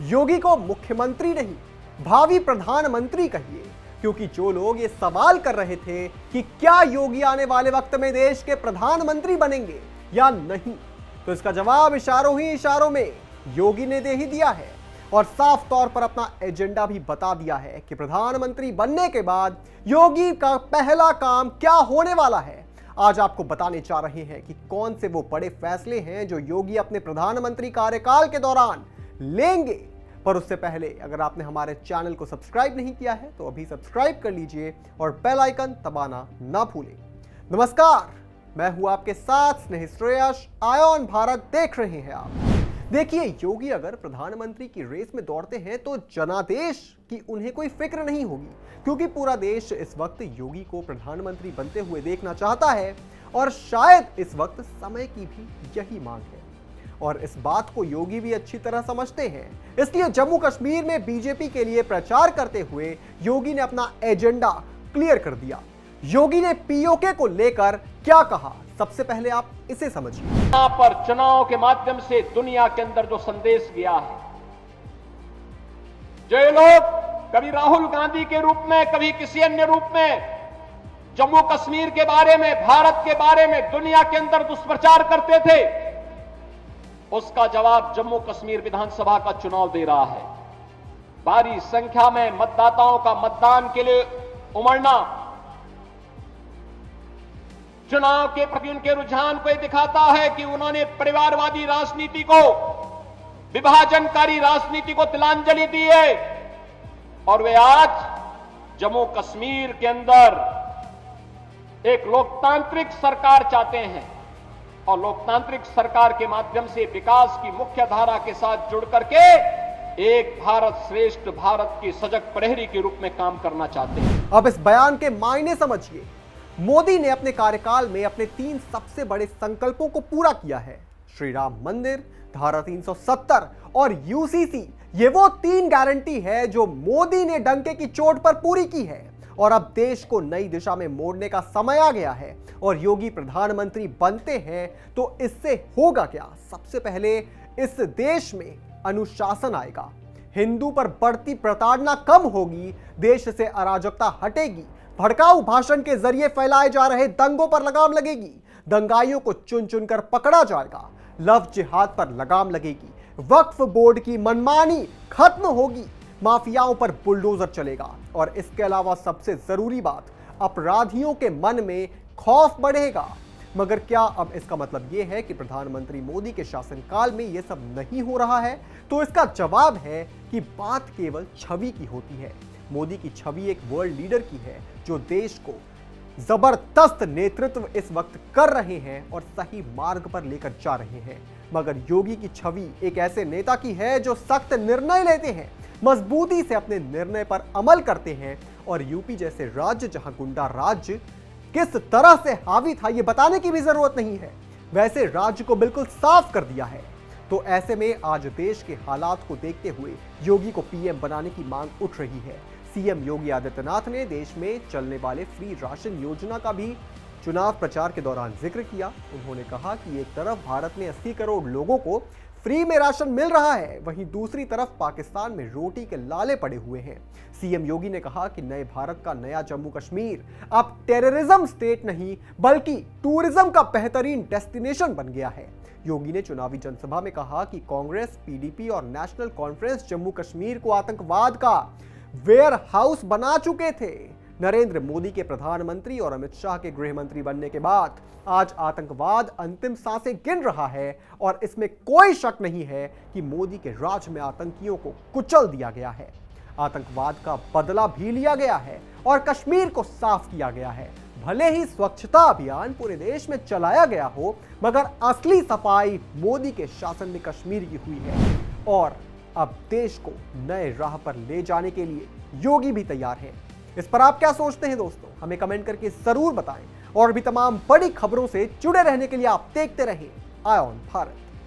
योगी को मुख्यमंत्री नहीं, भावी प्रधानमंत्री कहिए, क्योंकि जो लोग ये सवाल कर रहे थे कि क्या योगी आने वाले वक्त में देश के प्रधानमंत्री बनेंगे या नहीं, तो इसका जवाब इशारों ही इशारों में योगी ने दे ही दिया है और साफ तौर पर अपना एजेंडा भी बता दिया है कि प्रधानमंत्री बनने के बाद योगी का पहला काम क्या होने वाला है। आज आपको बताने जा रहे हैं कि कौन से वो बड़े फैसले हैं जो योगी अपने प्रधानमंत्री कार्यकाल के दौरान लेंगे। पर उससे पहले अगर आपने हमारे चैनल को सब्सक्राइब नहीं किया है तो अभी सब्सक्राइब कर लीजिए और बेल आइकन दबाना ना भूलें। नमस्कार, मैं हूं आपके साथ स्नेह श्रेयस। आयोन भारत देख रहे हैं आप। देखिए, योगी अगर प्रधानमंत्री की रेस में दौड़ते हैं तो जनादेश की उन्हें कोई फिक्र नहीं होगी, क्योंकि पूरा देश इस वक्त योगी को प्रधानमंत्री बनते हुए देखना चाहता है और शायद इस वक्त समय की भी यही मांग है और इस बात को योगी भी अच्छी तरह समझते हैं। इसलिए जम्मू कश्मीर में बीजेपी के लिए प्रचार करते हुए योगी ने अपना एजेंडा क्लियर कर दिया। योगी ने पीओके को लेकर क्या कहा, सबसे पहले आप इसे समझिए। यहां पर चुनाव के माध्यम से दुनिया के अंदर जो संदेश गया है, जो ये लोग कभी राहुल गांधी के रूप में, कभी किसी अन्य रूप में जम्मू कश्मीर के बारे में, भारत के बारे में दुनिया के अंदर दुष्प्रचार करते थे, उसका जवाब जम्मू कश्मीर विधानसभा का चुनाव दे रहा है। भारी संख्या में मतदाताओं का मतदान के लिए उमड़ना चुनाव के प्रति उनके रुझान को यह दिखाता है कि उन्होंने परिवारवादी राजनीति को, विभाजनकारी राजनीति को तिलांजलि दी है और वे आज जम्मू कश्मीर के अंदर एक लोकतांत्रिक सरकार चाहते हैं और लोकतांत्रिक सरकार के माध्यम से विकास की मुख्य धारा के साथ जुड़ करके एक भारत श्रेष्ठ भारत की सजग प्रहरी के रूप में काम करना चाहते हैं। अब इस बयान के मायने समझिए। मोदी ने अपने कार्यकाल में अपने 3 सबसे बड़े संकल्पों को पूरा किया है। श्री राम मंदिर, धारा 370 और यूसीसी, ये वो 3 गारंटी है जो मोदी ने डंके की चोट पर पूरी की है और अब देश को नई दिशा में मोड़ने का समय आ गया है और योगी प्रधानमंत्री बनते हैं तो इससे होगा क्या। सबसे पहले इस देश में अनुशासन आएगा, हिंदू पर बढ़ती प्रताड़ना कम होगी, देश से अराजकता हटेगी, भड़काऊ भाषण के जरिए फैलाए जा रहे दंगों पर लगाम लगेगी, दंगाइयों को चुन चुनकर पकड़ा जाएगा, लव जिहाद पर लगाम लगेगी, वक्फ बोर्ड की मनमानी खत्म होगी, माफियाओं पर बुलडोजर चलेगा और इसके अलावा सबसे जरूरी बात, अपराधियों के मन में खौफ बढ़ेगा। मगर क्या अब इसका मतलब यह है कि प्रधानमंत्री मोदी के शासनकाल में यह सब नहीं हो रहा है? तो इसका जवाब है कि बात केवल छवि की होती है। मोदी की छवि एक वर्ल्ड लीडर की है जो देश को जबरदस्त नेतृत्व इस वक्त कर रहे हैं और सही मार्ग पर लेकर जा रहे हैं। मगर योगी की छवि एक ऐसे नेता की है जो सख्त निर्णय लेते हैं, मजबूती से अपने निर्णय पर अमल करते हैं और यूपी जैसे राज्य जहां गुंडा राज्य किस तरह से हावी था ये बताने की भी जरूरत नहीं है, वैसे राज्य को बिल्कुल साफ कर दिया है। तो ऐसे में आज देश के हालात को देखते हुए योगी को पीएम बनाने की मांग उठ रही है। सीएम योगी आदित्यनाथ ने देश में चलने वाले फ्री राशन योजना का भी चुनाव प्रचार के दौरान जिक्र किया। उन्होंने कहा कि एक तरफ भारत में 80 करोड़ लोगों को फ्री में राशन मिल रहा है, वहीं दूसरी तरफ पाकिस्तान में रोटी के लाले पड़े हुए हैं। सीएम योगी ने कहा कि नए भारत का नया जम्मू कश्मीर अब टेररिज्म स्टेट नहीं बल्कि टूरिज्म का बेहतरीन डेस्टिनेशन बन गया है। योगी ने चुनावी जनसभा में कहा कि कांग्रेस, पीडीपी और नेशनल कॉन्फ्रेंस जम्मू कश्मीर को आतंकवाद का वेयर हाउस बना चुके थे। नरेंद्र मोदी के प्रधानमंत्री और अमित शाह के गृह मंत्री बनने के बाद आज आतंकवाद अंतिम सांसें गिन रहा है और इसमें कोई शक नहीं है कि मोदी के राज में आतंकियों को कुचल दिया गया है, आतंकवाद का बदला भी लिया गया है और कश्मीर को साफ किया गया है। भले ही स्वच्छता अभियान पूरे देश में चलाया गया हो, मगर असली सफाई मोदी के शासन में कश्मीर की हुई है और अब देश को नए राह पर ले जाने के लिए योगी भी तैयार है। इस पर आप क्या सोचते हैं दोस्तों, हमें कमेंट करके जरूर बताएं और भी तमाम बड़ी खबरों से जुड़े रहने के लिए आप देखते रहें आयोन भारत।